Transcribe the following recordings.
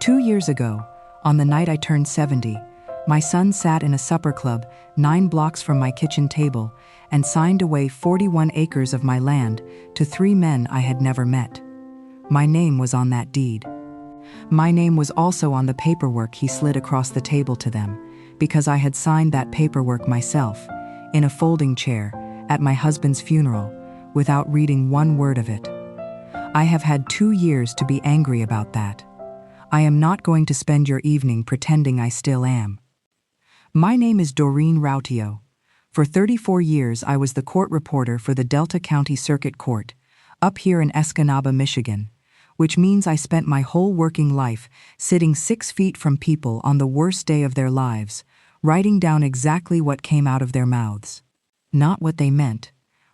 2 years ago, on the night I turned 70, my son sat in a supper club 9 blocks from my kitchen table and signed away 41 acres of my land to 3 men I had never met. My name was on that deed. My name was also on the paperwork he slid across the table to them, because I had signed that paperwork myself, in a folding chair, at my husband's funeral, without reading one word of it. I have had 2 years to be angry about that. I am not going to spend your evening pretending I still am. My name is Doreen Rautio. For 34 years I was the court reporter for the Delta County Circuit Court, up here in Escanaba, Michigan, which means I spent my whole working life sitting 6 feet from people on the worst day of their lives, writing down exactly what came out of their mouths. Not what they meant,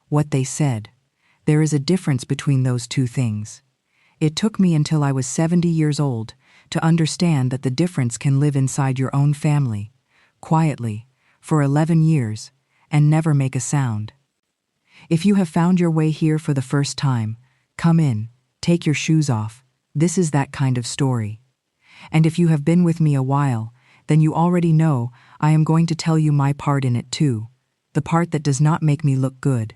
what they said. There is a difference between those two things. It took me until I was 70 years old to understand that the difference can live inside your own family, quietly, for 11 years, and never make a sound. If you have found your way here for the first time, come in, take your shoes off. This is that kind of story. And if you have been with me a while, then you already know I am going to tell you my part in it too, the part that does not make me look good,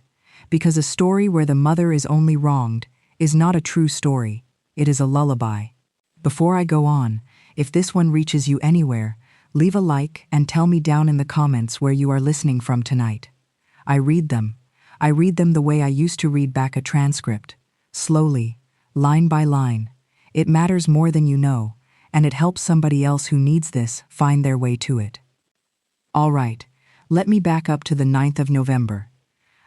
because a story where the mother is only wronged is not a true story, it is a lullaby. Before I go on, if this one reaches you anywhere, leave a like and tell me down in the comments where you are listening from tonight. I read them the way I used to read back a transcript, slowly, line by line. It matters more than you know, and it helps somebody else who needs this find their way to it. All right, let me back up to the 9th of November.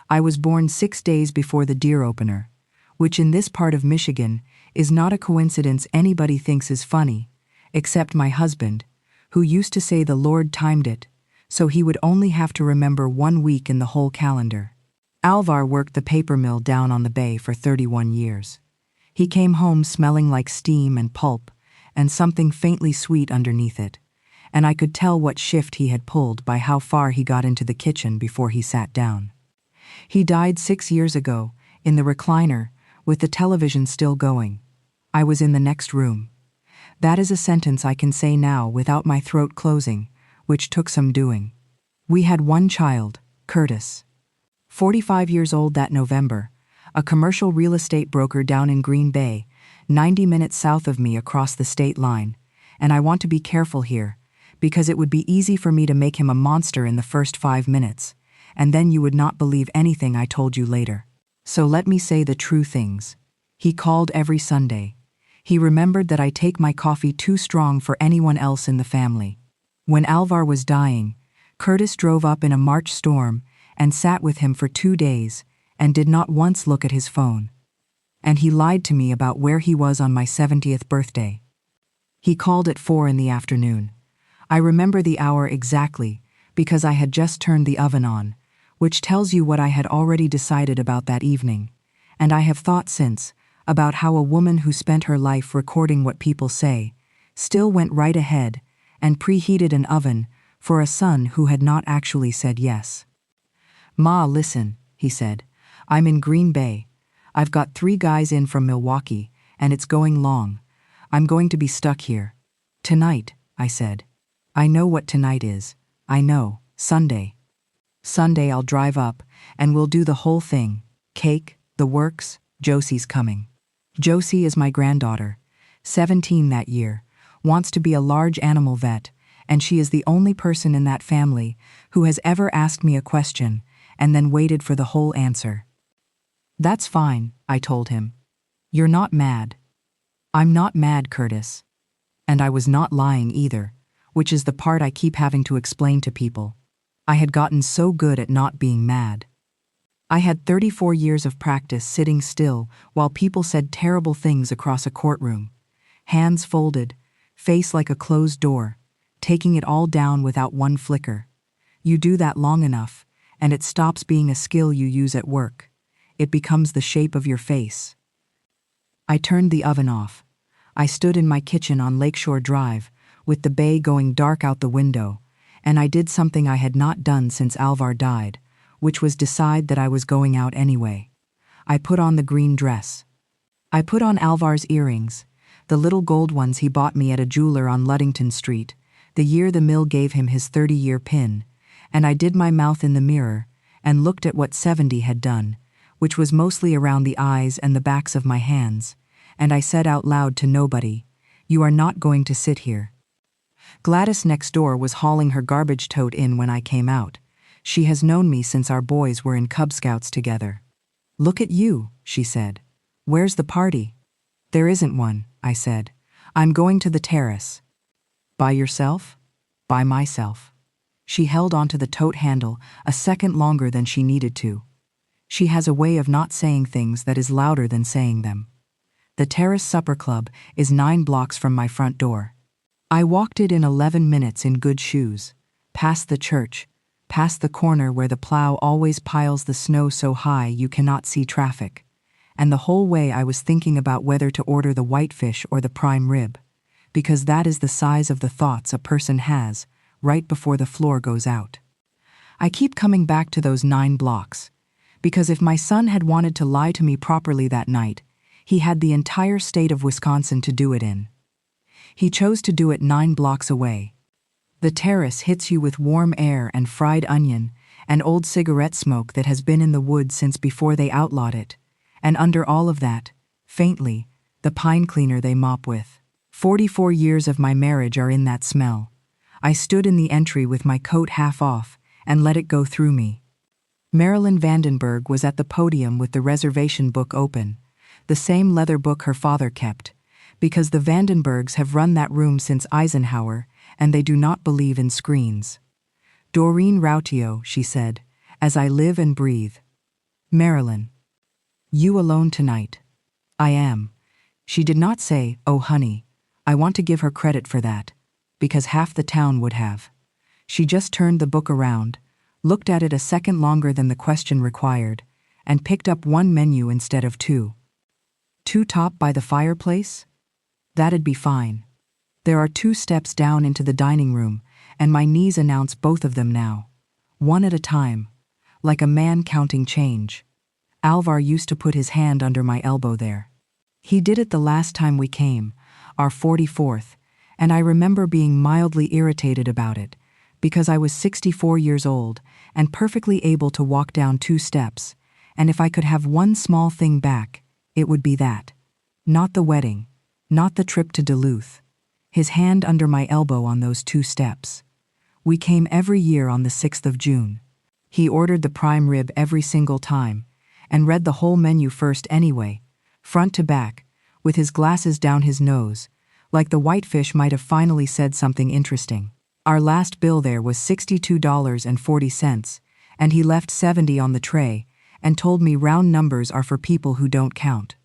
I was born 6 days before the deer opener, which in this part of Michigan is not a coincidence anybody thinks is funny, except my husband, who used to say the Lord timed it, so he would only have to remember 1 week in the whole calendar. Alvar worked the paper mill down on the bay for 31 years. He came home smelling like steam and pulp, and something faintly sweet underneath it, and I could tell what shift he had pulled by how far he got into the kitchen before he sat down. He died 6 years ago, in the recliner, with the television still going. I was in the next room. That is a sentence I can say now without my throat closing, which took some doing. We had 1 child, Curtis. 45 years old that November, a commercial real estate broker down in Green Bay, 90 minutes south of me across the state line, and I want to be careful here, because it would be easy for me to make him a monster in the first 5 minutes, and then you would not believe anything I told you later. So let me say the true things. He called every Sunday. He remembered that I take my coffee too strong for anyone else in the family. When Alvar was dying, Curtis drove up in a March storm and sat with him for 2 days and did not once look at his phone. And he lied to me about where he was on my 70th birthday. He called at 4 in the afternoon. I remember the hour exactly because I had just turned the oven on, which tells you what I had already decided about that evening, and I have thought since about how a woman who spent her life recording what people say still went right ahead and preheated an oven for a son who had not actually said yes. "Ma, listen," he said. "I'm in Green Bay. I've got 3 guys in from Milwaukee, and it's going long. I'm going to be stuck here." "Tonight," I said. "I know what tonight is. I know, Sunday. Sunday I'll drive up, and we'll do the whole thing. Cake, the works, Josie's coming." Josie is my granddaughter, 17 that year, wants to be a large animal vet, and she is the only person in that family who has ever asked me a question and then waited for the whole answer. "That's fine," I told him. "You're not mad." "I'm not mad, Curtis." And I was not lying either, which is the part I keep having to explain to people. I had gotten so good at not being mad. I had 34 years of practice sitting still while people said terrible things across a courtroom. Hands folded, face like a closed door, taking it all down without one flicker. You do that long enough, and it stops being a skill you use at work. It becomes the shape of your face. I turned the oven off. I stood in my kitchen on Lakeshore Drive, with the bay going dark out the window, and I did something I had not done since Alvar died, which was decide that I was going out anyway. I put on the green dress. I put on Alvar's earrings, the little gold ones he bought me at a jeweler on Luddington Street, the year the mill gave him his 30-year pin, and I did my mouth in the mirror and looked at what 70 had done, which was mostly around the eyes and the backs of my hands, and I said out loud to nobody, "You are not going to sit here." Gladys next door was hauling her garbage tote in when I came out. She has known me since our boys were in Cub Scouts together. "Look at you," she said. "Where's the party?" "There isn't one," I said. "I'm going to the Terrace." "By yourself?" "By myself." She held onto the tote handle a second longer than she needed to. She has a way of not saying things that is louder than saying them. The Terrace Supper Club is 9 blocks from my front door. I walked it in 11 minutes in good shoes, past the church, past the corner where the plow always piles the snow so high you cannot see traffic, and the whole way I was thinking about whether to order the whitefish or the prime rib, because that is the size of the thoughts a person has right before the floor goes out. I keep coming back to those 9 blocks, because if my son had wanted to lie to me properly that night, he had the entire state of Wisconsin to do it in. He chose to do it 9 blocks away. The Terrace hits you with warm air and fried onion and old cigarette smoke that has been in the woods since before they outlawed it, and under all of that, faintly, the pine cleaner they mop with. 44 years of my marriage are in that smell. I stood in the entry with my coat half off and let it go through me. Marilyn Vandenberg was at the podium with the Reservation book open, the same leather book her father kept, because the Vandenbergs have run that room since Eisenhower and they do not believe in screens. "Doreen Rautio," she said, "as I live and breathe." "Marilyn, you alone tonight?" "I am." She did not say, "Oh honey." I want to give her credit for that, because half the town would have. She just turned the book around, looked at it a second longer than the question required, and picked up 1 menu instead of 2. "Two top by the fireplace?" "That'd be fine." There are 2 steps down into the dining room, and my knees announce both of them now, one at a time, like a man counting change. Alvar used to put his hand under my elbow there. He did it the last time we came, our 44th, and I remember being mildly irritated about it, because I was 64 years old and perfectly able to walk down 2 steps, and if I could have one small thing back, it would be that. Not the wedding, not the trip to Duluth. His hand under my elbow on those 2 steps. We came every year on the 6th of June. He ordered the prime rib every single time, and read the whole menu first anyway, front to back, with his glasses down his nose, like the whitefish might have finally said something interesting. Our last bill there was $62.40, and he left 70 on the tray and told me round numbers are for people who don't count.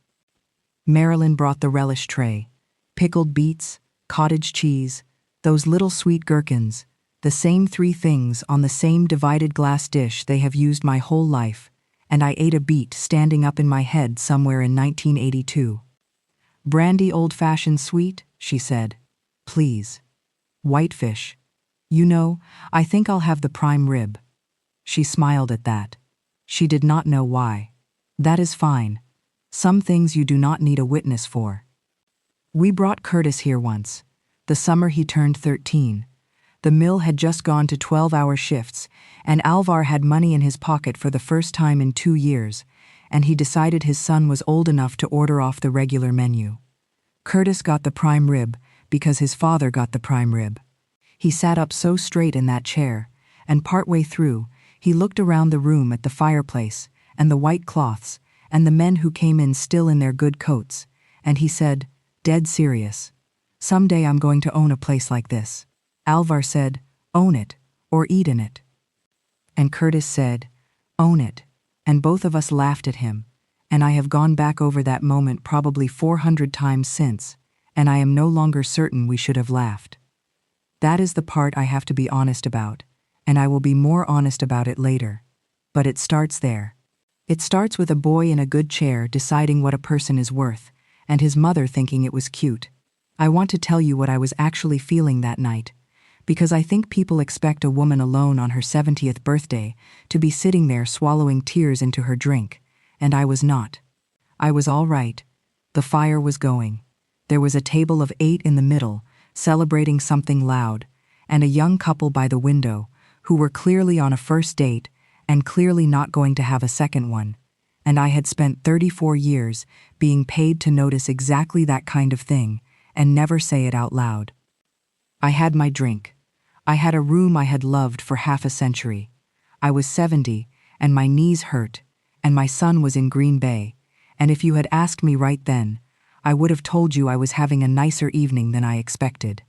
Marilyn brought the relish tray, pickled beets, cottage cheese, those little sweet gherkins, the same 3 things on the same divided glass dish they have used my whole life, and I ate a beet standing up in my head somewhere in 1982. "Brandy old-fashioned sweet?" she said. "Please." "Whitefish. You know, I think I'll have the prime rib." She smiled at that. She did not know why. "That is fine. Some things you do not need a witness for." We brought Curtis here once, the summer he turned 13. The mill had just gone to 12-hour shifts, and Alvar had money in his pocket for the first time in 2 years, and he decided his son was old enough to order off the regular menu. Curtis got the prime rib because his father got the prime rib. He sat up so straight in that chair, and partway through, he looked around the room at the fireplace and the white cloths and the men who came in still in their good coats, and he said, dead serious, "Someday I'm going to own a place like this." Alvar said, "Own it, or eat in it." And Curtis said, "Own it," and both of us laughed at him, and I have gone back over that moment probably 400 times since, and I am no longer certain we should have laughed. That is the part I have to be honest about, and I will be more honest about it later. But it starts there. It starts with a boy in a good chair deciding what a person is worth, and his mother thinking it was cute. I want to tell you what I was actually feeling that night, because I think people expect a woman alone on her 70th birthday to be sitting there swallowing tears into her drink, and I was not. I was all right. The fire was going. There was a table of 8 in the middle, celebrating something loud, and a young couple by the window, who were clearly on a first date and clearly not going to have a second one. And I had spent 34 years being paid to notice exactly that kind of thing and never say it out loud. I had my drink. I had a room I had loved for half a century. I was 70, and my knees hurt, and my son was in Green Bay, and if you had asked me right then, I would have told you I was having a nicer evening than I expected.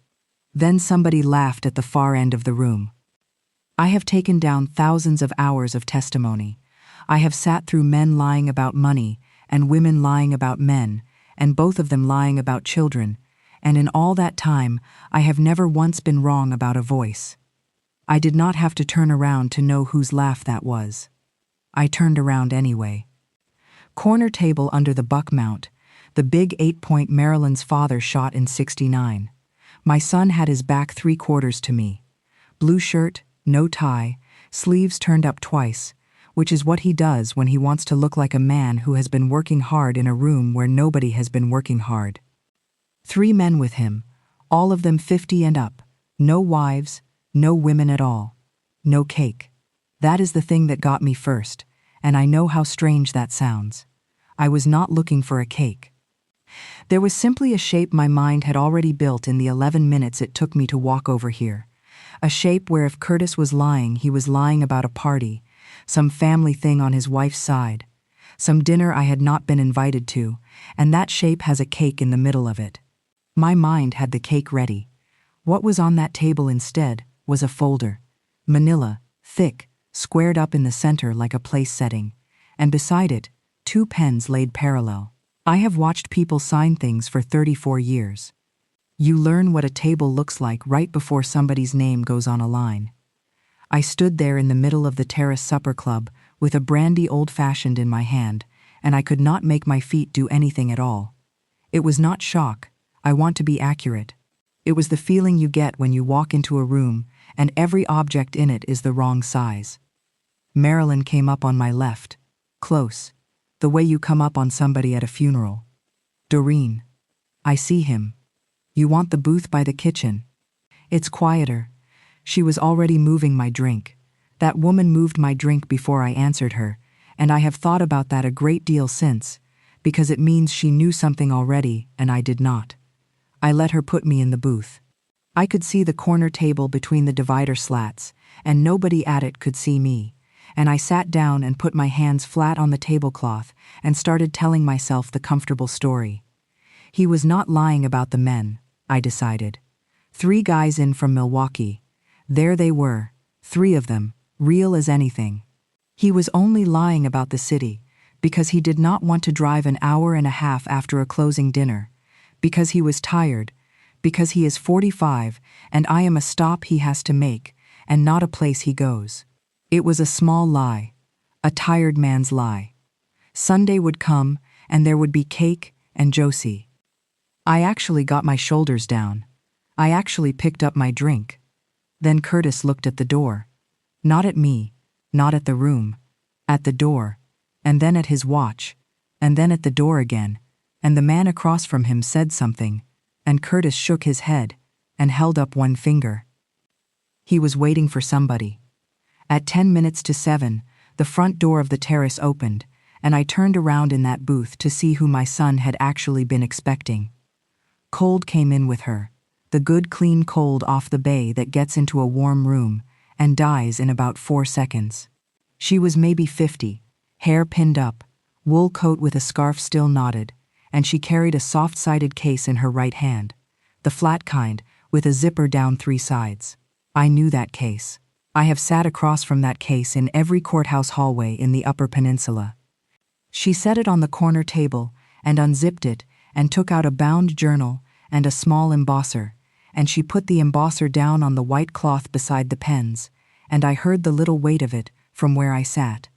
Then somebody laughed at the far end of the room. I have taken down thousands of hours of testimony. I have sat through men lying about money and women lying about men, and both of them lying about children, and in all that time I have never once been wrong about a voice. I did not have to turn around to know whose laugh that was. I turned around anyway. Corner table under the buck mount, the big 8-point Marilyn's father shot in '69. My son had his back 3/4 to me. Blue shirt, no tie, sleeves turned up twice, which is what he does when he wants to look like a man who has been working hard in a room where nobody has been working hard. 3 men with him, all of them 50 and up, no wives, no women at all, no cake. That is the thing that got me first, and I know how strange that sounds. I was not looking for a cake. There was simply a shape my mind had already built in the 11 minutes it took me to walk over here. A shape where if Curtis was lying, he was lying about a party, some family thing on his wife's side, some dinner I had not been invited to, and that shape has a cake in the middle of it. My mind had the cake ready. What was on that table instead was a folder, manila, thick, squared up in the center like a place setting, and beside it, 2 pens laid parallel. I have watched people sign things for 34 years. You learn what a table looks like right before somebody's name goes on a line. I stood there in the middle of the Terrace supper club with a brandy old-fashioned in my hand, and I could not make my feet do anything at all. It was not shock. I want to be accurate. It was the feeling you get when you walk into a room and every object in it is the wrong size. Marilyn came up on my left, close, the way you come up on somebody at a funeral. Doreen. I see him. You want the booth by the kitchen. It's quieter. She was already moving my drink. That woman moved my drink before I answered her, and I have thought about that a great deal since, because it means she knew something already and I did not. I let her put me in the booth. I could see the corner table between the divider slats, and nobody at it could see me, and I sat down and put my hands flat on the tablecloth and started telling myself the comfortable story. He was not lying about the men, I decided. 3 guys in from Milwaukee. There they were, 3 of them, real as anything. He was only lying about the city, because he did not want to drive an hour and a half after a closing dinner, because he was tired, because he is 45 and I am a stop he has to make and not a place he goes. It was a small lie, a tired man's lie. Sunday would come and there would be cake and Josie. I actually got my shoulders down. I actually picked up my drink. Then Curtis looked at the door. Not at me, not at the room, at the door, and then at his watch, and then at the door again, and the man across from him said something, and Curtis shook his head and held up one finger. He was waiting for somebody. At 10 minutes to 7, the front door of the Terrace opened, and I turned around in that booth to see who my son had actually been expecting. Cold came in with her, the good clean cold off the bay that gets into a warm room and dies in about 4 seconds. She was maybe 50, hair pinned up, wool coat with a scarf still knotted, and she carried a soft-sided case in her right hand, the flat kind, with a zipper down 3 sides. I knew that case. I have sat across from that case in every courthouse hallway in the Upper Peninsula. She set it on the corner table and unzipped it and took out a bound journal and a small embosser, and she put the embosser down on the white cloth beside the pens, and I heard the little weight of it from where I sat.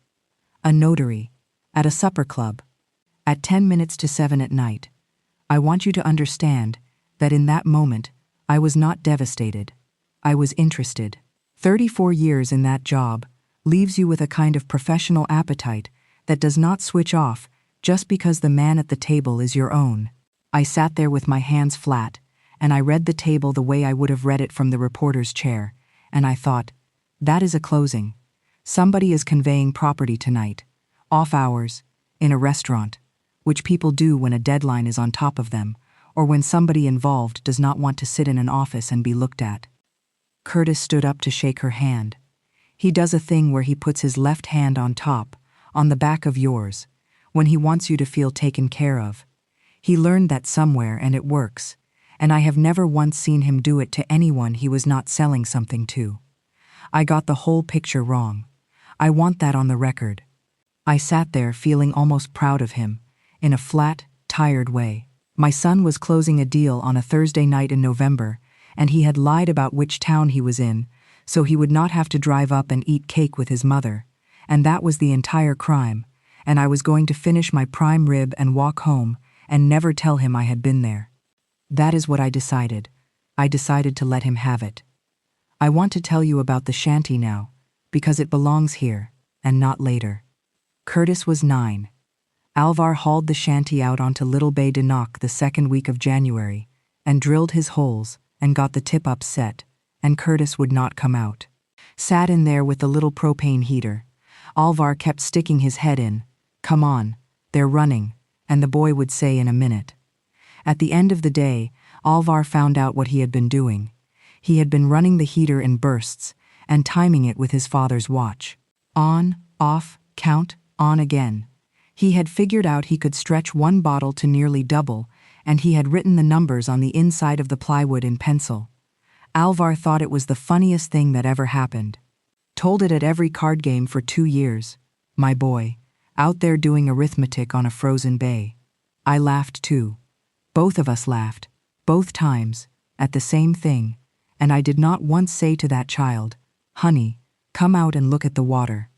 A notary, at a supper club, at 10 minutes to 7 at night. I want you to understand that in that moment, I was not devastated. I was interested. 34 years in that job leaves you with a kind of professional appetite that does not switch off just because the man at the table is your own. I sat there with my hands flat, and I read the table the way I would have read it from the reporter's chair, and I thought, that is a closing. Somebody is conveying property tonight, off hours, in a restaurant, which people do when a deadline is on top of them, or when somebody involved does not want to sit in an office and be looked at. Curtis stood up to shake her hand. He does a thing where he puts his left hand on top, on the back of yours, when he wants you to feel taken care of. He learned that somewhere and it works, and I have never once seen him do it to anyone he was not selling something to. I got the whole picture wrong. I want that on the record. I sat there feeling almost proud of him, in a flat, tired way. My son was closing a deal on a Thursday night in November, and he had lied about which town he was in, so he would not have to drive up and eat cake with his mother, and that was the entire crime, and I was going to finish my prime rib and walk home and never tell him I had been there. That is what I decided. I decided to let him have it. I want to tell you about the shanty now, because it belongs here, and not later. Curtis was 9. Alvar hauled the shanty out onto Little Bay de Noc the second week of January, and drilled his holes, and got the tip up set, and Curtis would not come out. Sat in there with the little propane heater. Alvar kept sticking his head in. Come on, they're running, and the boy would say in a minute. At the end of the day, Alvar found out what he had been doing. He had been running the heater in bursts, and timing it with his father's watch. On, off, count, on again. He had figured out he could stretch one bottle to nearly double, and he had written the numbers on the inside of the plywood in pencil. Alvar thought it was the funniest thing that ever happened. Told it at every card game for 2 years. My boy, out there doing arithmetic on a frozen bay. I laughed too. Both of us laughed, both times, at the same thing, and I did not once say to that child, "Honey, come out and look at the water."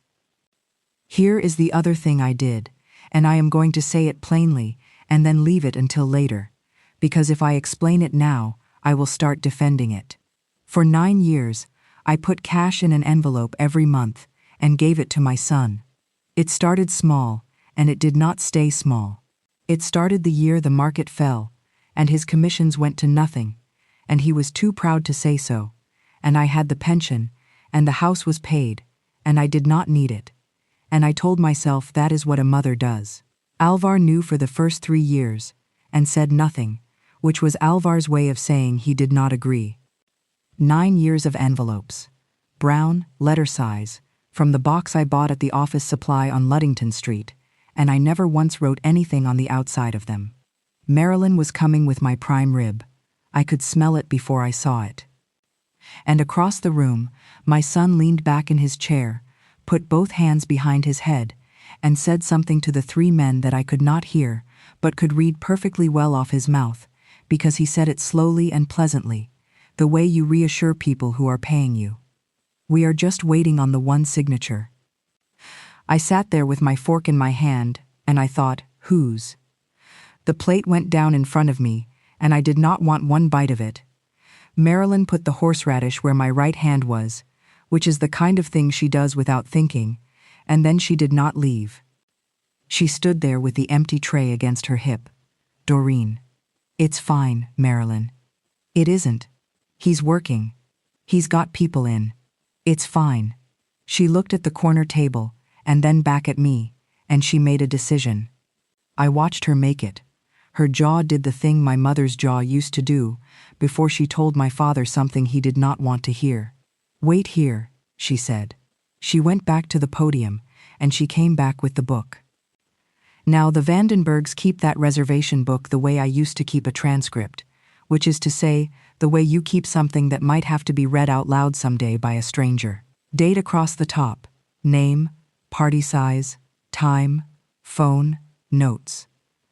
Here is the other thing I did, and I am going to say it plainly and then leave it until later, because if I explain it now, I will start defending it. For 9 years, I put cash in an envelope every month and gave it to my son. It started small, and it did not stay small. It started the year the market fell, and his commissions went to nothing, and he was too proud to say so, and I had the pension, and the house was paid, and I did not need it. And I told myself that is what a mother does. Alvar knew for the first 3 years, and said nothing, which was Alvar's way of saying he did not agree. 9 years of envelopes. Brown, letter size, from the box I bought at the office supply on Luddington Street, and I never once wrote anything on the outside of them. Marilyn was coming with my prime rib. I could smell it before I saw it. And across the room, my son leaned back in his chair, put both hands behind his head, and said something to the 3 men that I could not hear, but could read perfectly well off his mouth, because he said it slowly and pleasantly, the way you reassure people who are paying you. We are just waiting on the one signature. I sat there with my fork in my hand, and I thought, whose? The plate went down in front of me, and I did not want one bite of it. Marilyn put the horseradish where my right hand was, which is the kind of thing she does without thinking, and then she did not leave. She stood there with the empty tray against her hip. Doreen. It's fine, Marilyn. It isn't. He's working. He's got people in. It's fine. She looked at the corner table, and then back at me, and she made a decision. I watched her make it. Her jaw did the thing my mother's jaw used to do before she told my father something he did not want to hear. Wait here, she said. She went back to the podium, and she came back with the book. Now the Vandenbergs keep that reservation book the way I used to keep a transcript, which is to say, the way you keep something that might have to be read out loud someday by a stranger. Date across the top, name, party size, time, phone, notes.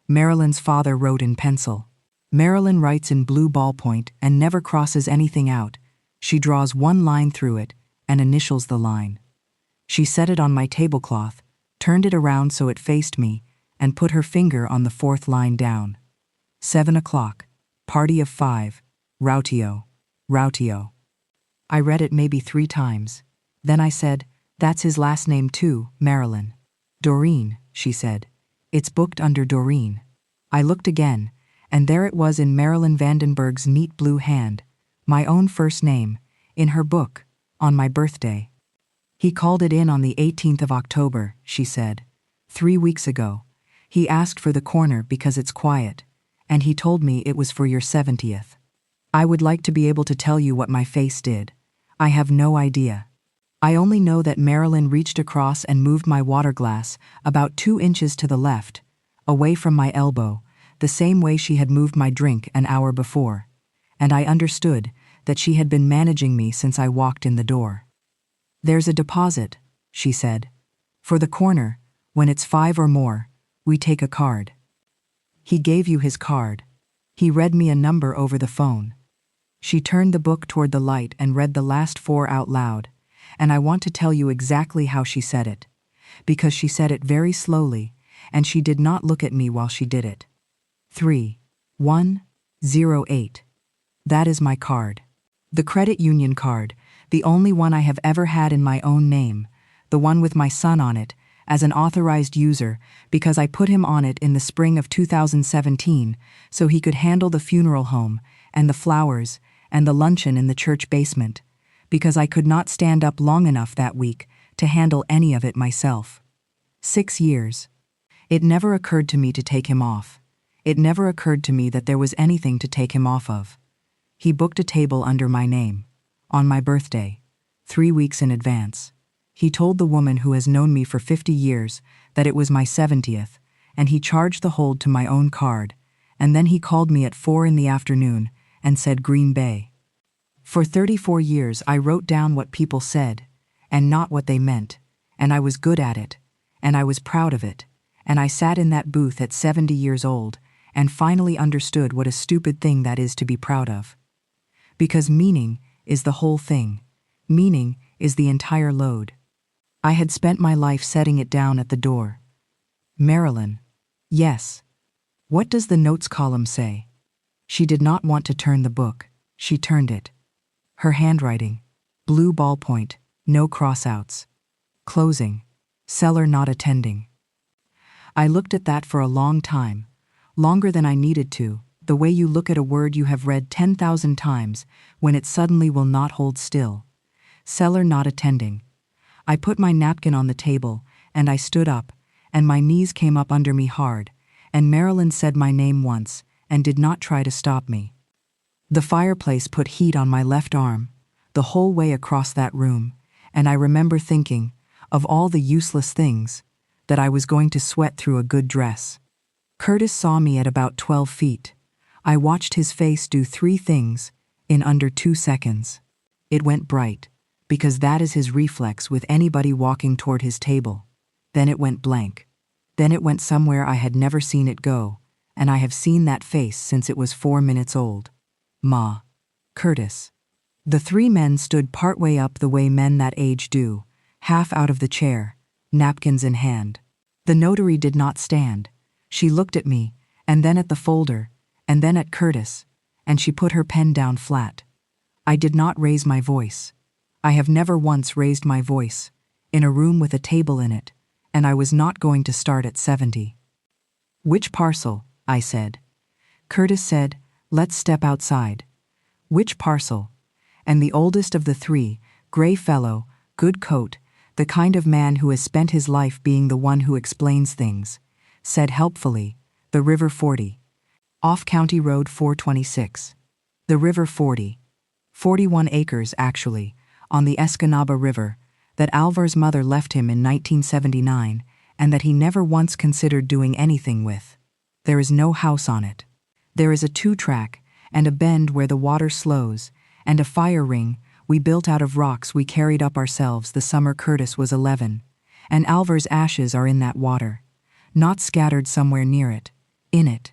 Marilyn's father wrote in pencil. Marilyn writes in blue ballpoint and never crosses anything out. She draws one line through it and initials the line. She set it on my tablecloth, turned it around so it faced me, and put her finger on the 4th line down. 7 o'clock, party of 5, Rautio, Rautio. I read it maybe 3 times. Then I said, that's his last name too, Marilyn. Doreen, she said. It's booked under Doreen. I looked again, And there it was in Marilyn Vandenberg's neat blue hand, my own first name, in her book, on my birthday. He called it in on the 18th of October, she said. 3 weeks ago. He asked for the corner because it's quiet, and he told me it was for your 70th. I would like to be able to tell you what my face did. I have no idea. I only know that Marilyn reached across and moved my water glass about 2 inches to the left, away from my elbow, the same way she had moved my drink an hour before, and I understood that she had been managing me since I walked in the door. There's a deposit, she said. For the corner, when it's 5 or more, we take a card. He gave you his card. He read me a number over the phone. She turned the book toward the light and read the last 4 out loud, and I want to tell you exactly how she said it, because she said it very slowly, and she did not look at me while she did it. 3108. That is my card. The credit union card, the only one I have ever had in my own name, the one with my son on it, as an authorized user because I put him on it in the spring of 2017 so he could handle the funeral home and the flowers and the luncheon in the church basement, because I could not stand up long enough that week to handle any of it myself. 6 years. It never occurred to me to take him off. It never occurred to me that there was anything to take him off of. He booked a table under my name, on my birthday, 3 weeks in advance. He told the woman who has known me for 50 years that it was my 70th, and he charged the hold to my own card, and then he called me at 4 in the afternoon and said Green Bay. For 34 years I wrote down what people said, and not what they meant, and I was good at it, and I was proud of it, and I sat in that booth at 70 years old and finally understood what a stupid thing that is to be proud of. Because meaning is the whole thing. Meaning is the entire load. I had spent my life setting it down at the door. Marilyn. Yes. What does the notes column say? She did not want to turn the book. She turned it. Her handwriting. Blue ballpoint. No crossouts. Closing. Seller not attending. I looked at that for a long time. Longer than I needed to, the way you look at a word you have read 10,000 times when it suddenly will not hold still. Seller not attending. I put my napkin on the table, and I stood up, and my knees came up under me hard, and Marilyn said my name once, and did not try to stop me. The fireplace put heat on my left arm, the whole way across that room, and I remember thinking, of all the useless things, that I was going to sweat through a good dress. Curtis saw me at about 12 feet. I watched his face do 3 things in under 2 seconds. It went bright, because that is his reflex with anybody walking toward his table. Then it went blank. Then it went somewhere I had never seen it go, and I have seen that face since it was 4 minutes old. Ma. Curtis. The 3 men stood partway up the way men that age do, half out of the chair, napkins in hand. The notary did not stand. She looked at me, and then at the folder, and then at Curtis, and she put her pen down flat. I did not raise my voice. I have never once raised my voice, in a room with a table in it, and I was not going to start at 70. Which parcel? I said. Curtis said, let's step outside. Which parcel? And the oldest of the 3, gray fellow, good coat, the kind of man who has spent his life being the one who explains things, said helpfully, the River 40. Off County Road 426. The River 40. 41 acres, actually, on the Escanaba River, that Alvar's mother left him in 1979, and that he never once considered doing anything with. There is no house on it. There is a 2-track, and a bend where the water slows, and a fire ring we built out of rocks we carried up ourselves the summer Curtis was 11, and Alvar's ashes are in that water, not scattered somewhere near it, in it.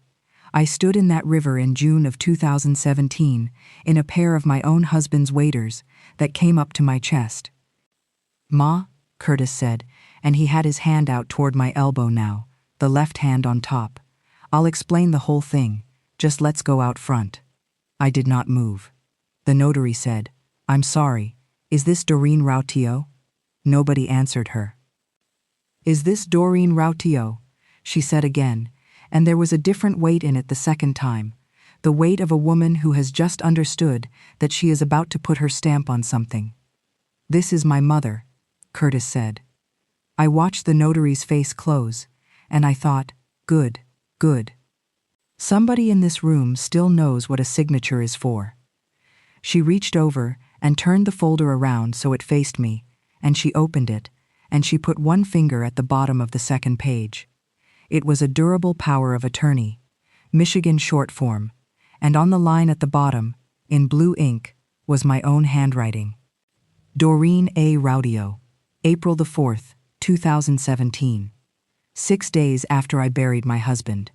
I stood in that river in June of 2017 in a pair of my own husband's waders that came up to my chest. Ma, Curtis said, and he had his hand out toward my elbow now, the left hand on top. I'll explain the whole thing, just let's go out front. I did not move. The notary said, I'm sorry, is this Doreen Rautio? Nobody answered her. Is this Doreen Rautio? She said again, and there was a different weight in it the second time, the weight of a woman who has just understood that she is about to put her stamp on something. "This is my mother," Curtis said. I watched the notary's face close, and I thought, good, good. Somebody in this room still knows what a signature is for. She reached over and turned the folder around so it faced me, and she opened it, and she put one finger at the bottom of the second page. It was a durable power of attorney, Michigan short form, and on the line at the bottom, in blue ink, was my own handwriting. Doreen Rautio, April the 4th, 2017. 6 days after I buried my husband.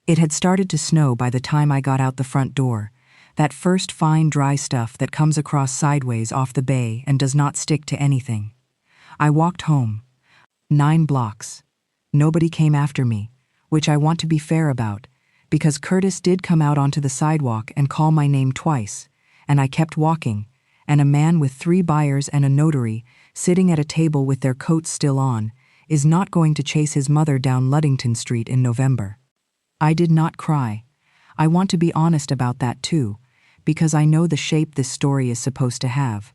It had started to snow by the time I got out the front door, that first fine dry stuff that comes across sideways off the bay and does not stick to anything. I walked home. 9 blocks. Nobody came after me, which I want to be fair about, because Curtis did come out onto the sidewalk and call my name twice, and I kept walking, and a man with 3 buyers and a notary, sitting at a table with their coats still on, is not going to chase his mother down Ludington Street in November. I did not cry. I want to be honest about that too, because I know the shape this story is supposed to have.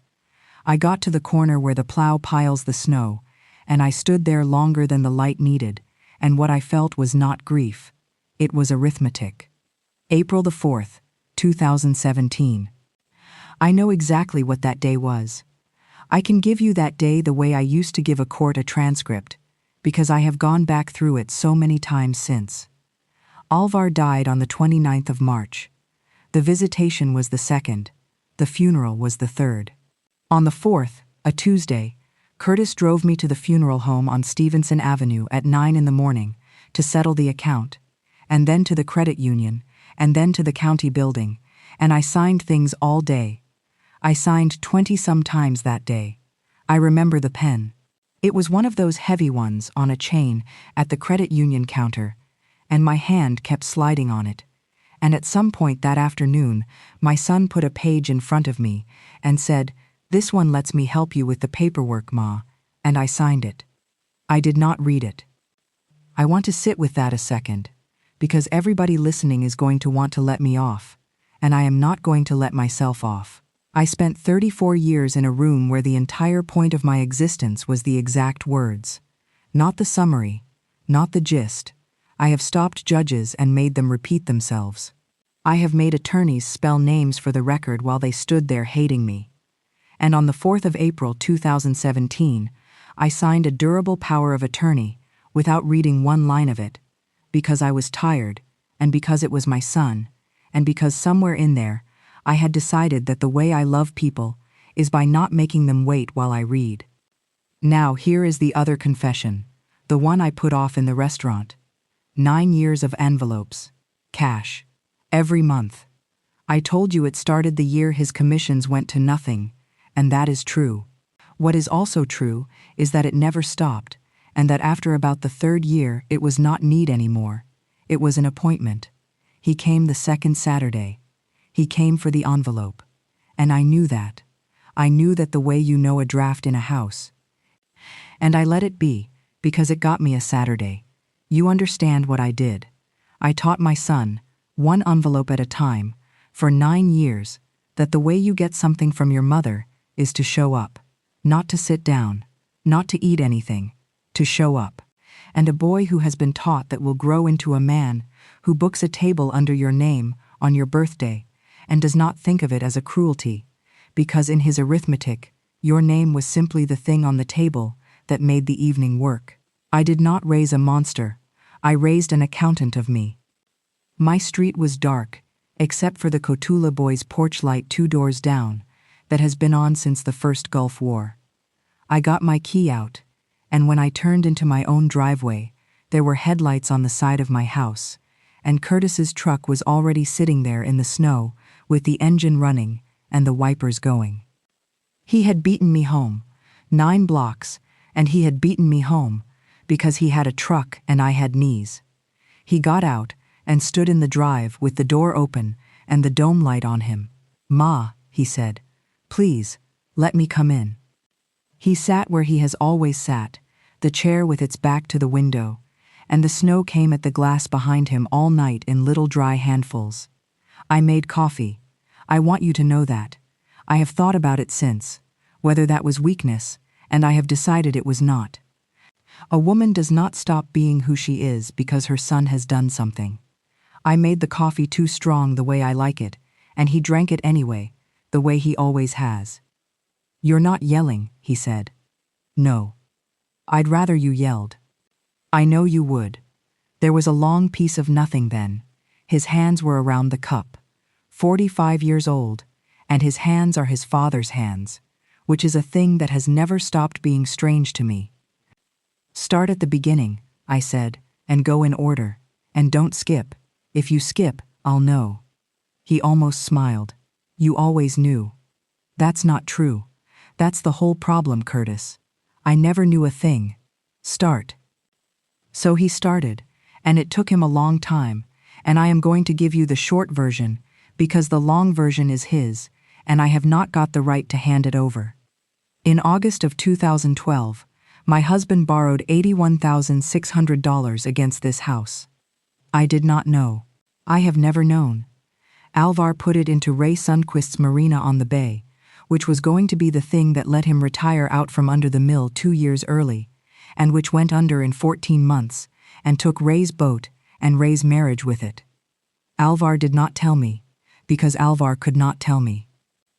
I got to the corner where the plow piles the snow, and I stood there longer than the light needed, and what I felt was not grief. It was arithmetic. April the 4th, 2017. I know exactly what that day was. I can give you that day the way I used to give a court a transcript, because I have gone back through it so many times since. Alvar died on the 29th of March. The visitation was the 2nd. The funeral was the 3rd. On the 4th, a Tuesday, Curtis drove me to the funeral home on Stevenson Avenue at 9 in the morning to settle the account, and then to the credit union, and then to the county building, and I signed things all day. I signed 20-some times that day. I remember the pen. It was one of those heavy ones on a chain at the credit union counter, and my hand kept sliding on it. And at some point that afternoon, my son put a page in front of me and said, "This one lets me help you with the paperwork, Ma," and I signed it. I did not read it. I want to sit with that a second, because everybody listening is going to want to let me off, and I am not going to let myself off. I spent 34 years in a room where the entire point of my existence was the exact words. Not the summary, not the gist. I have stopped judges and made them repeat themselves. I have made attorneys spell names for the record while they stood there hating me. And on the 4th of April 2017, I signed a durable power of attorney without reading one line of it, because I was tired, and because it was my son, and because somewhere in there, I had decided that the way I love people is by not making them wait while I read. Now here is the other confession, the one I put off in the restaurant. 9 years of envelopes. Cash. Every month. I told you it started the year his commissions went to nothing, and that is true. What is also true is that it never stopped, and that after about the 3rd year it was not need anymore. It was an appointment. He came the 2nd Saturday. He came for the envelope. And I knew that. I knew that the way you know a draft in a house. And I let it be, because it got me a Saturday. You understand what I did. I taught my son, one envelope at a time, for 9 years, that the way you get something from your mother is to show up. Not to sit down. Not to eat anything. To show up. And a boy who has been taught that will grow into a man who books a table under your name on your birthday and does not think of it as a cruelty, because in his arithmetic, your name was simply the thing on the table that made the evening work. I did not raise a monster. I raised an accountant of me. My street was dark, except for the Kotula boys' porch light 2 doors down that has been on since the first Gulf War. I got my key out, and when I turned into my own driveway, there were headlights on the side of my house, and Curtis's truck was already sitting there in the snow with the engine running and the wipers going. He had beaten me home, 9 blocks, and he had beaten me home because he had a truck and I had knees. He got out and stood in the drive with the door open and the dome light on him. "Ma," he said, "please, let me come in." He sat where he has always sat, the chair with its back to the window, and the snow came at the glass behind him all night in little dry handfuls. I made coffee. I want you to know that. I have thought about it since, whether that was weakness, and I have decided it was not. A woman does not stop being who she is because her son has done something. I made the coffee too strong the way I like it, and he drank it anyway, the way he always has. You're not yelling, he said. No. I'd rather you yelled. I know you would. There was a long piece of nothing then. His hands were around the cup. 45 years old, and his hands are his father's hands, which is a thing that has never stopped being strange to me. Start at the beginning, I said, and go in order, and don't skip. If you skip, I'll know. He almost smiled. You always knew. That's not true. That's the whole problem, Curtis. I never knew a thing. Start. So he started, and it took him a long time, and I am going to give you the short version, because the long version is his, and I have not got the right to hand it over. In August of 2012, my husband borrowed $81,600 against this house. I did not know. I have never known. Alvar put it into Ray Sundquist's marina on the bay, which was going to be the thing that let him retire out from under the mill 2 years early, and which went under in 14 months, and took Ray's boat and Ray's marriage with it. Alvar did not tell me, because Alvar could not tell me.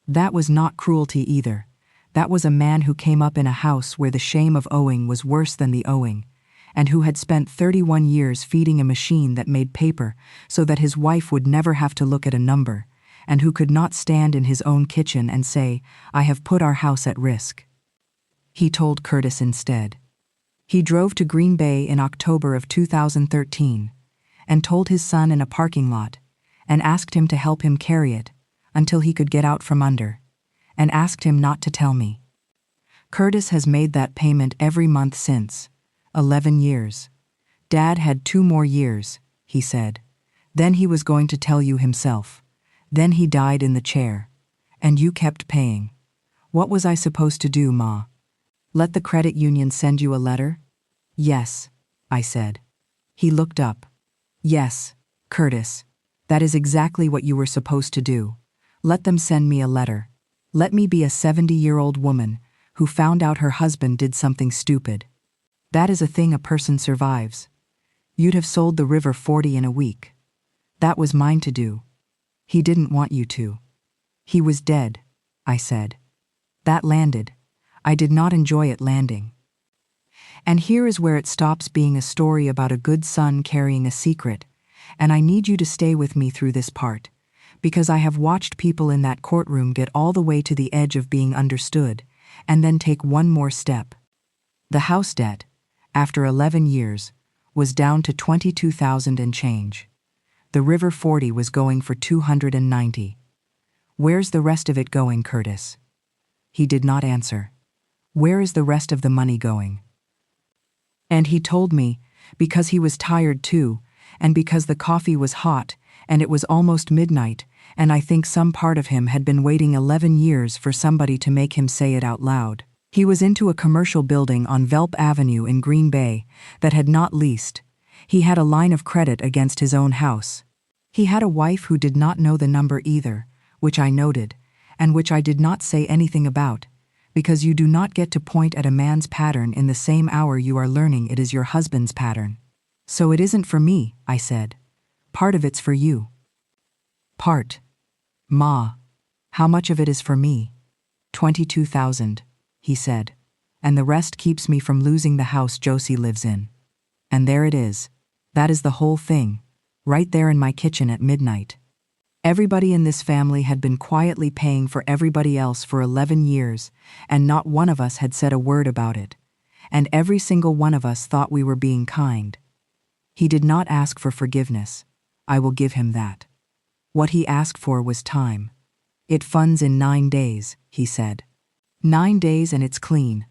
That was not cruelty either. That was a man who came up in a house where the shame of owing was worse than the owing, and who had spent 31 years feeding a machine that made paper so that his wife would never have to look at a number, and who could not stand in his own kitchen and say, I have put our house at risk. He told Curtis instead. He drove to Green Bay in October of 2013 and told his son in a parking lot and asked him to help him carry it until he could get out from under, and asked him not to tell me. Curtis has made that payment every month since, 11 years. Dad had 2 more years, he said. Then he was going to tell you himself. Then he died in the chair. And you kept paying. What was I supposed to do, Ma? Let the credit union send you a letter? Yes, I said. He looked up. Yes, Curtis. That is exactly what you were supposed to do. Let them send me a letter. Let me be a 70-year-old woman who found out her husband did something stupid. That is a thing a person survives. You'd have sold the River 40 in a week. That was mine to do. He didn't want you to. He was dead, I said. That landed. I did not enjoy it landing. And here is where it stops being a story about a good son carrying a secret, and I need you to stay with me through this part, because I have watched people in that courtroom get all the way to the edge of being understood, and then take one more step. The house debt, after 11 years, was down to $22,000 and change. The River 40 was going for $290. Where's the rest of it going, Curtis? He did not answer. Where is the rest of the money going? And he told me, because he was tired too, and because the coffee was hot, and it was almost midnight, and I think some part of him had been waiting 11 years for somebody to make him say it out loud. He was into a commercial building on Velp Avenue in Green Bay that had not leased. He had a line of credit against his own house. He had a wife who did not know the number either, which I noted, and which I did not say anything about, because you do not get to point at a man's pattern in the same hour you are learning it is your husband's pattern. So it isn't for me, I said. Part of it's for you. Part. Ma. How much of it is for me? 22,000, he said. And the rest keeps me from losing the house Josie lives in. And there it is. That is the whole thing, right there in my kitchen at midnight. Everybody in this family had been quietly paying for everybody else for 11 years, and not one of us had said a word about it. And every single one of us thought we were being kind. He did not ask for forgiveness. I will give him that. What he asked for was time. It funds in 9 days, he said. 9 days and it's clean.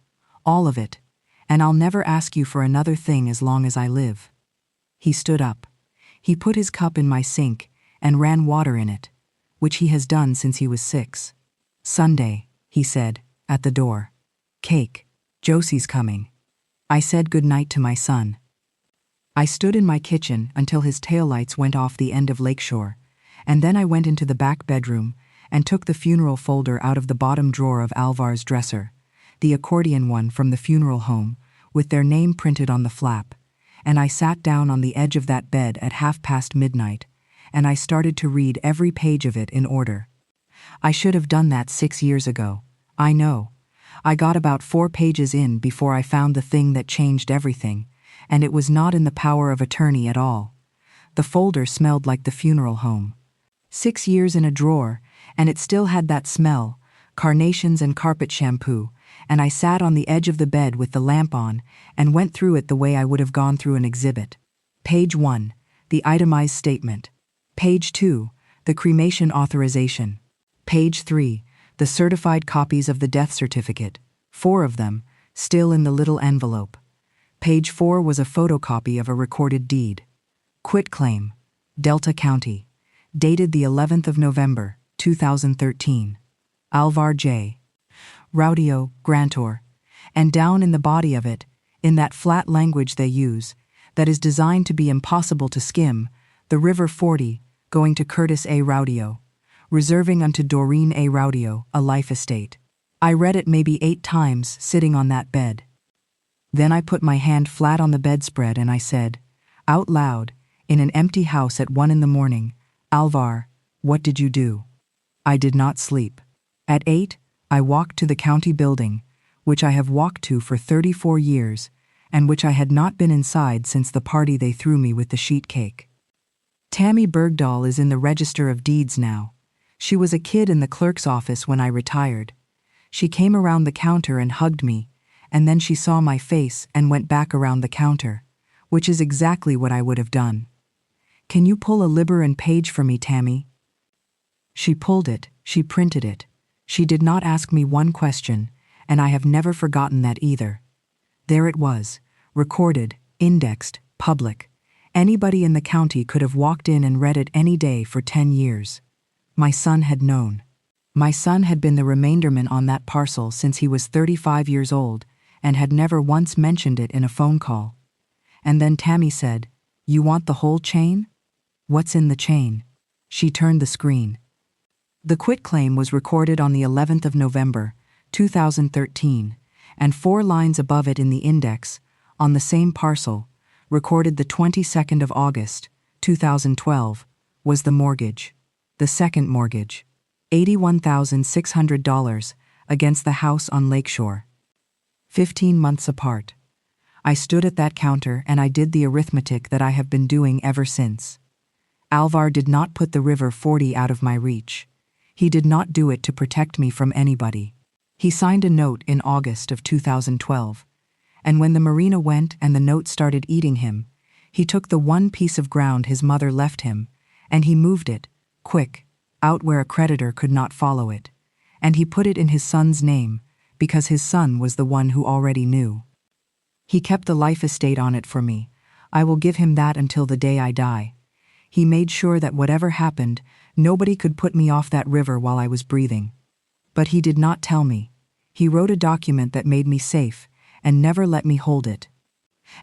All of it. And I'll never ask you for another thing as long as I live. He stood up. He put his cup in my sink and ran water in it, which he has done since he was 6. Sunday, he said, at the door. Cake. Josie's coming. I said good night to my son. I stood in my kitchen until his taillights went off the end of Lakeshore, and then I went into the back bedroom and took the funeral folder out of the bottom drawer of Alvar's dresser, the accordion one from the funeral home, with their name printed on the flap, and I sat down on the edge of that bed at midnight, and I started to read every page of it in order. I should have done that 6 years ago, I know. I got about 4 pages in before I found the thing that changed everything, and it was not in the power of attorney at all. The folder smelled like the funeral home. 6 years in a drawer, and it still had that smell, carnations and carpet shampoo, and I sat on the edge of the bed with the lamp on and went through it the way I would have gone through an exhibit. Page 1, the itemized statement. Page 2, the cremation authorization. Page 3, the certified copies of the death certificate, 4 of them, still in the little envelope. Page 4 was a photocopy of a recorded deed. Quitclaim, Delta County, dated the 11th of November, 2013. Alvar J. Rautio, grantor. And down in the body of it, in that flat language they use, that is designed to be impossible to skim, the River 40, going to Curtis A. Rautio, reserving unto Doreen A. Rautio a life estate. I read it maybe 8 times sitting on that bed. Then I put my hand flat on the bedspread and I said, out loud, in an empty house at 1 a.m, Alvar, what did you do? I did not sleep. At 8, I walked to the county building, which I have walked to for 34 years, and which I had not been inside since the party they threw me with the sheet cake. Tammy Bergdahl is in the Register of Deeds now. She was a kid in the clerk's office when I retired. She came around the counter and hugged me, and then she saw my face and went back around the counter, which is exactly what I would have done. Can you pull a liber and page for me, Tammy? She pulled it, she printed it. She did not ask me one question, and I have never forgotten that either. There it was, recorded, indexed, public. Anybody in the county could have walked in and read it any day for 10 years. My son had known. My son had been the remainderman on that parcel since he was 35 years old and had never once mentioned it in a phone call. And then Tammy said, "You want the whole chain?" "What's in the chain?" She turned the screen. The quitclaim was recorded on the 11th of November, 2013, and 4 lines above it in the index, on the same parcel, recorded the 22nd of August, 2012, was the mortgage. The second mortgage. $81,600 against the house on Lakeshore. 15 months apart. I stood at that counter and I did the arithmetic that I have been doing ever since. Alvar did not put the River 40 out of my reach. He did not do it to protect me from anybody. He signed a note in August of 2012, and when the marina went and the note started eating him, he took the one piece of ground his mother left him, and he moved it, quick, out where a creditor could not follow it, and he put it in his son's name, because his son was the one who already knew. He kept the life estate on it for me. I will give him that until the day I die. He made sure that whatever happened, nobody could put me off that river while I was breathing. But he did not tell me. He wrote a document that made me safe and never let me hold it.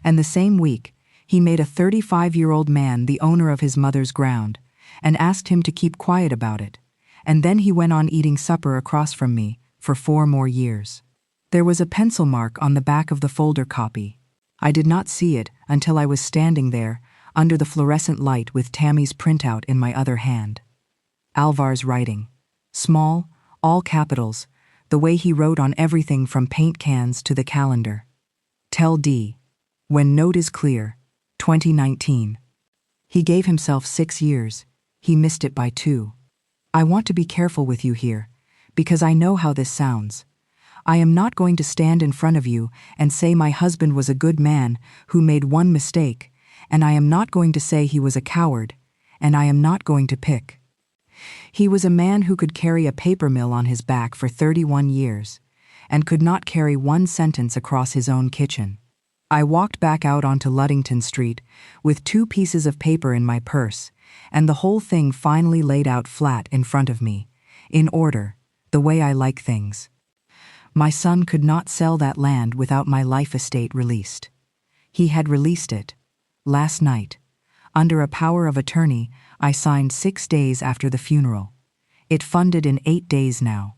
And the same week, he made a 35-year-old man the owner of his mother's ground and asked him to keep quiet about it, and then he went on eating supper across from me for 4 more years. There was a pencil mark on the back of the folder copy. I did not see it until I was standing there under the fluorescent light with Tammy's printout in my other hand. Alvar's writing. Small, all capitals, the way he wrote on everything from paint cans to the calendar. Tell D. When note is clear, 2019. He gave himself 6 years. He missed it by 2. I want to be careful with you here, because I know how this sounds. I am not going to stand in front of you and say my husband was a good man who made one mistake, and I am not going to say he was a coward, and I am not going to pick. He was a man who could carry a paper mill on his back for 31 years, and could not carry one sentence across his own kitchen. I walked back out onto Ludington Street with 2 pieces of paper in my purse, and the whole thing finally laid out flat in front of me, in order, the way I like things. My son could not sell that land without my life estate released. He had released it. Last night. Under a power of attorney, I signed 6 days after the funeral. It funded in 8 days now.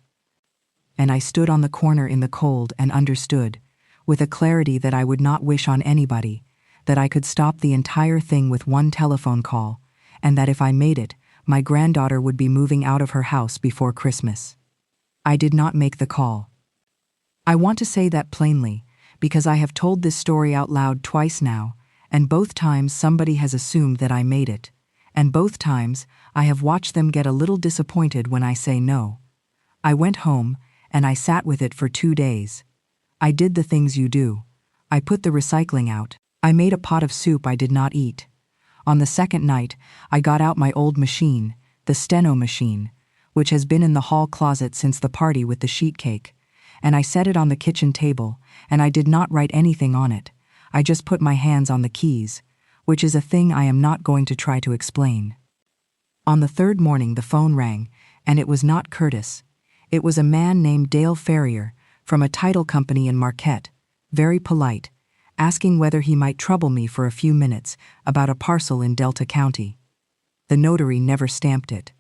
And I stood on the corner in the cold and understood, with a clarity that I would not wish on anybody, that I could stop the entire thing with one telephone call, and that if I made it, my granddaughter would be moving out of her house before Christmas. I did not make the call. I want to say that plainly, because I have told this story out loud twice now, and both times somebody has assumed that I made it, and both times I have watched them get a little disappointed when I say no. I went home, and I sat with it for 2 days. I did the things you do. I put the recycling out. I made a pot of soup I did not eat. On the second night, I got out my old machine, the steno machine, which has been in the hall closet since the party with the sheet cake, and I set it on the kitchen table, and I did not write anything on it. I just put my hands on the keys, which is a thing I am not going to try to explain. On the third morning the phone rang, and it was not Curtis. It was a man named Dale Ferrier, from a title company in Marquette, very polite, asking whether he might trouble me for a few minutes about a parcel in Delta County. The notary never stamped it.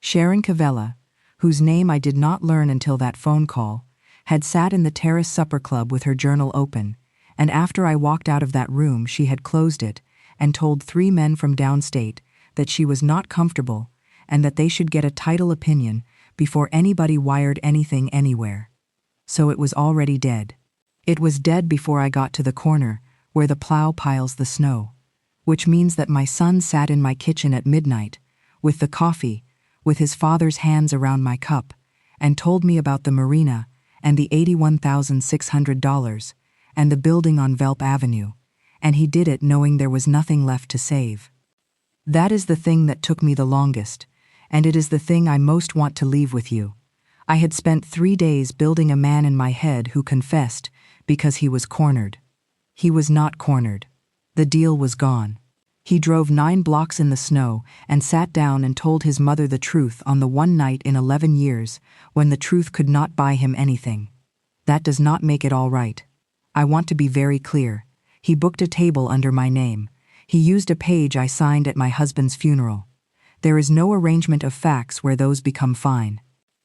Sharon Cavella, whose name I did not learn until that phone call, had sat in the Terrace supper club with her journal open, and after I walked out of that room she had closed it and told 3 men from downstate that she was not comfortable and that they should get a title opinion before anybody wired anything anywhere. So it was already dead. It was dead before I got to the corner where the plow piles the snow, which means that my son sat in my kitchen at midnight, with the coffee, with his father's hands around my cup, and told me about the marina and the $81,600 and the building on Velp Avenue, and he did it knowing there was nothing left to save. That is the thing that took me the longest, and it is the thing I most want to leave with you. I had spent 3 days building a man in my head who confessed because he was cornered. He was not cornered. The deal was gone. He drove 9 blocks in the snow and sat down and told his mother the truth on the one night in 11 years when the truth could not buy him anything. That does not make it all right. I want to be very clear. He booked a table under my name. He used a page I signed at my husband's funeral. There is no arrangement of facts where those become fine.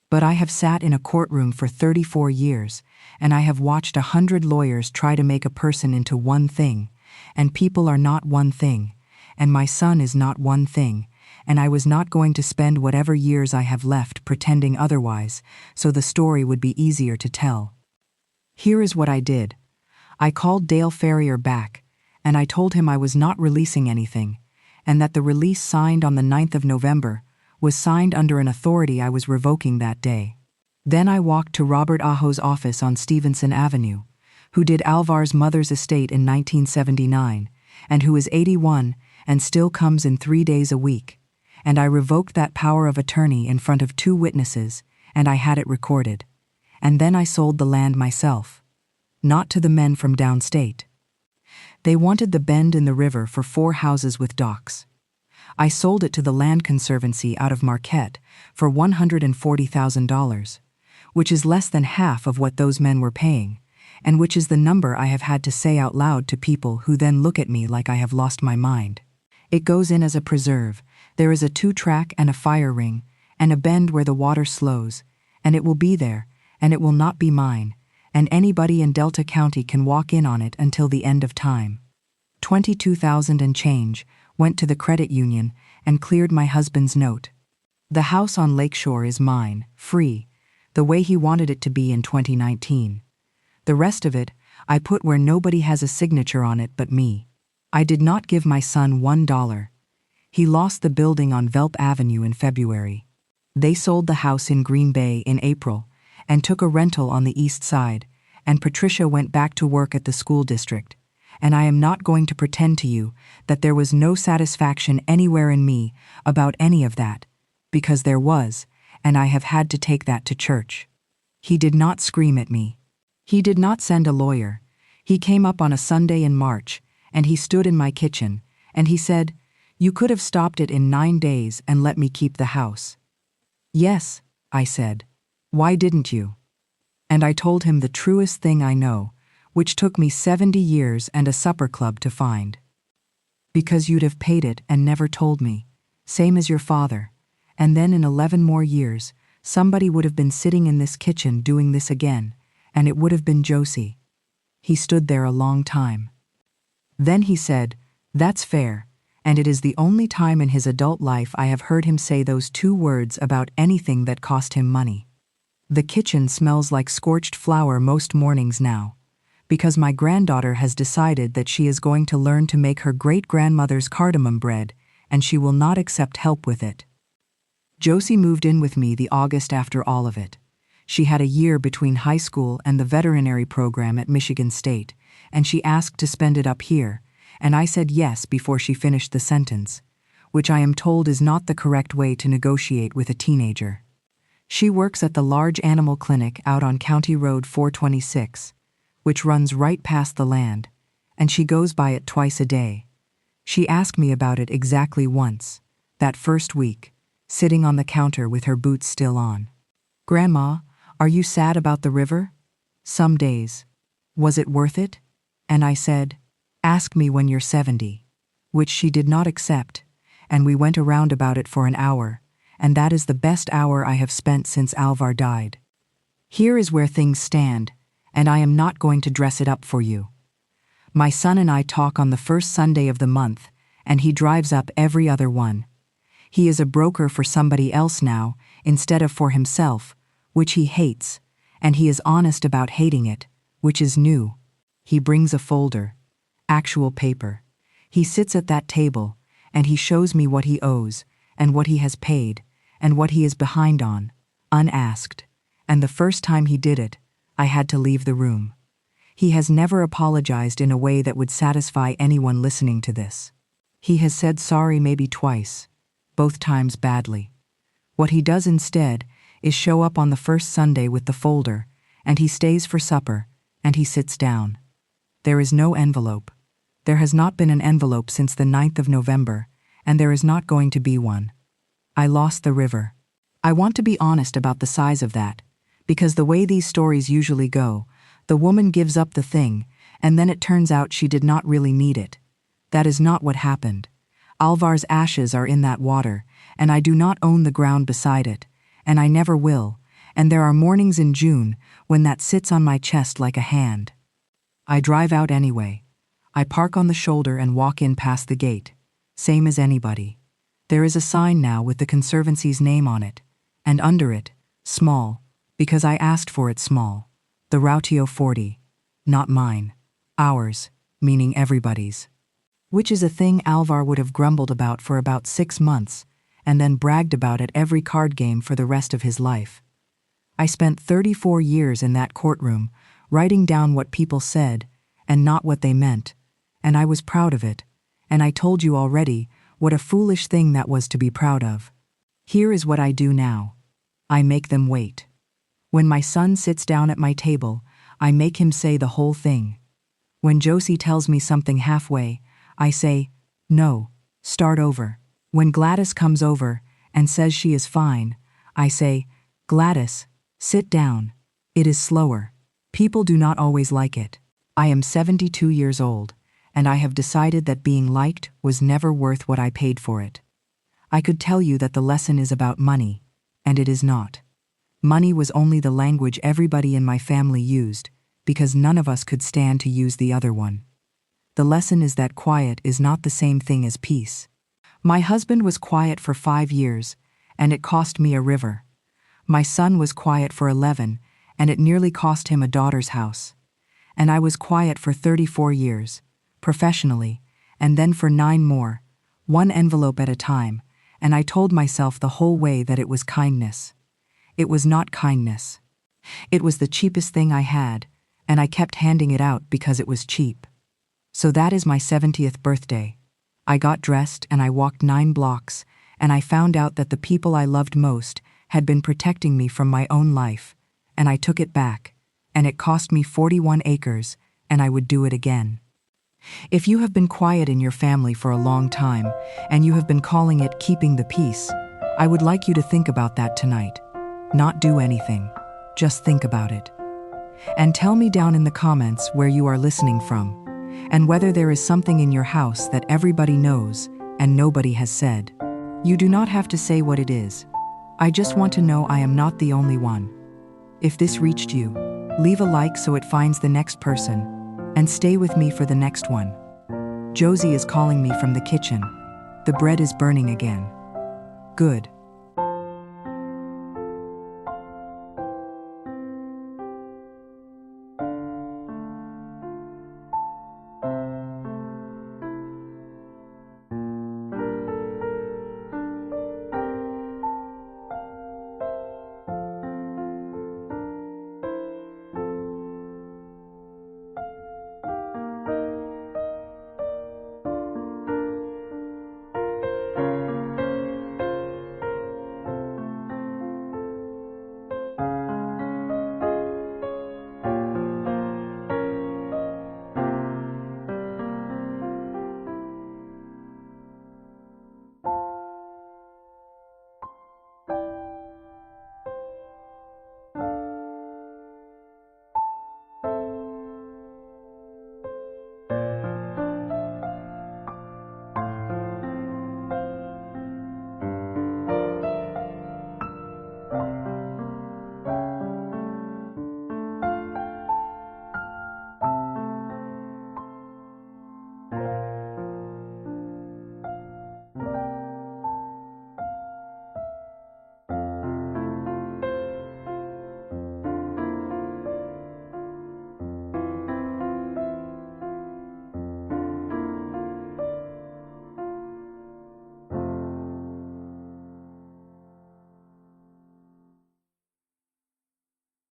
But I have sat in a courtroom for 34 years, and I have watched 100 lawyers try to make a person into one thing, and people are not one thing, and my son is not one thing, and I was not going to spend whatever years I have left pretending otherwise, so the story would be easier to tell. Here is what I did. I called Dale Ferrier back, and I told him I was not releasing anything, and that the release signed on the 9th of November was signed under an authority I was revoking that day. Then I walked to Robert Ajo's office on Stevenson Avenue, who did Alvar's mother's estate in 1979, and who is 81 and still comes in 3 days a week, and I revoked that power of attorney in front of 2 witnesses, and I had it recorded. And then I sold the land myself. Not to the men from downstate. They wanted the bend in the river for 4 houses with docks. I sold it to the Land Conservancy out of Marquette for $140,000, which is less than half of what those men were paying, and which is the number I have had to say out loud to people who then look at me like I have lost my mind. It goes in as a preserve. There is a 2-track and a fire ring, and a bend where the water slows, and it will be there, and it will not be mine, and anybody in Delta County can walk in on it until the end of time. 22,000 and change went to the credit union and cleared my husband's note. The house on Lakeshore is mine, free, the way he wanted it to be in 2019. The rest of it, I put where nobody has a signature on it but me. I did not give my son $1. He lost the building on Velp Avenue in February. They sold the house in Green Bay in April and took a rental on the east side, and Patricia went back to work at the school district. And I am not going to pretend to you that there was no satisfaction anywhere in me about any of that, because there was, and I have had to take that to church. He did not scream at me. He did not send a lawyer. He came up on a Sunday in March, and he stood in my kitchen, and he said, "You could have stopped it in 9 days and let me keep the house." "Yes," I said. "Why didn't you?" And I told him the truest thing I know, which took me 70 years and a supper club to find. Because you'd have paid it and never told me. Same as your father. And then in 11 more years, somebody would have been sitting in this kitchen doing this again, and it would have been Josie. He stood there a long time. Then he said, "That's fair," and it is the only time in his adult life I have heard him say those two words about anything that cost him money. The kitchen smells like scorched flour most mornings now, because my granddaughter has decided that she is going to learn to make her great-grandmother's cardamom bread, and she will not accept help with it. Josie moved in with me the August after all of it. She had a year between high school and the veterinary program at Michigan State, and she asked to spend it up here, and I said yes before she finished the sentence, which I am told is not the correct way to negotiate with a teenager. She works at the large animal clinic out on County Road 426, which runs right past the land, and she goes by it twice a day. She asked me about it exactly once, that first week, sitting on the counter with her boots still on. "Grandma, are you sad about the river?" "Some days." "Was it worth it?" And I said, "Ask me when you're 70, which she did not accept, and we went around about it for an hour, and that is the best hour I have spent since Alvar died. Here is where things stand, and I am not going to dress it up for you. My son and I talk on the first Sunday of the month, and he drives up every other one. He is a broker for somebody else now, instead of for himself, which he hates, and he is honest about hating it, which is new. He brings a folder, actual paper. He sits at that table, and he shows me what he owes, and what he has paid, and what he is behind on, unasked. And the first time he did it, I had to leave the room. He has never apologized in a way that would satisfy anyone listening to this. He has said sorry maybe twice, both times badly. What he does instead is show up on the first Sunday with the folder, and he stays for supper, and he sits down. There is no envelope. There has not been an envelope since the 9th of November, and there is not going to be one. I lost the river. I want to be honest about the size of that, because the way these stories usually go, the woman gives up the thing, and then it turns out she did not really need it. That is not what happened. Alvar's ashes are in that water, and I do not own the ground beside it, and I never will, and there are mornings in June when that sits on my chest like a hand. I drive out anyway. I park on the shoulder and walk in past the gate, same as anybody. There is a sign now with the Conservancy's name on it, and under it, small, because I asked for it small, the Rautio 40, not mine, ours, meaning everybody's. Which is a thing Alvar would have grumbled about for about 6 months, and then bragged about at every card game for the rest of his life. I spent 34 years in that courtroom, writing down what people said, and not what they meant, and I was proud of it, and I told you already what a foolish thing that was to be proud of. Here is what I do now. I make them wait. When my son sits down at my table, I make him say the whole thing. When Josie tells me something halfway, I say, "No, start over." When Gladys comes over and says she is fine, I say, "Gladys, sit down. It is slower." People do not always like it. I am 72 years old, and I have decided that being liked was never worth what I paid for it. I could tell you that the lesson is about money, and it is not. Money was only the language everybody in my family used, because none of us could stand to use the other one. The lesson is that quiet is not the same thing as peace. My husband was quiet for 5 years, and it cost me a river. My son was quiet for 11, and it nearly cost him a daughter's house. And I was quiet for 34 years, professionally, and then for 9 more, one envelope at a time, and I told myself the whole way that it was kindness. It was not kindness. It was the cheapest thing I had, and I kept handing it out because it was cheap. So that is my 70th birthday. I got dressed and I walked 9 blocks, and I found out that the people I loved most had been protecting me from my own life, and I took it back, and it cost me 41 acres, and I would do it again. If you have been quiet in your family for a long time, and you have been calling it keeping the peace, I would like you to think about that tonight. Not do anything, just think about it. And tell me down in the comments where you are listening from. and whether there is something in your house that everybody knows and nobody has said. You do not have to say what it is. I just want to know I am not the only one. If this reached you, leave a like so it finds the next person, and stay with me for the next one. Josie is calling me from the kitchen. The bread is burning again. Good.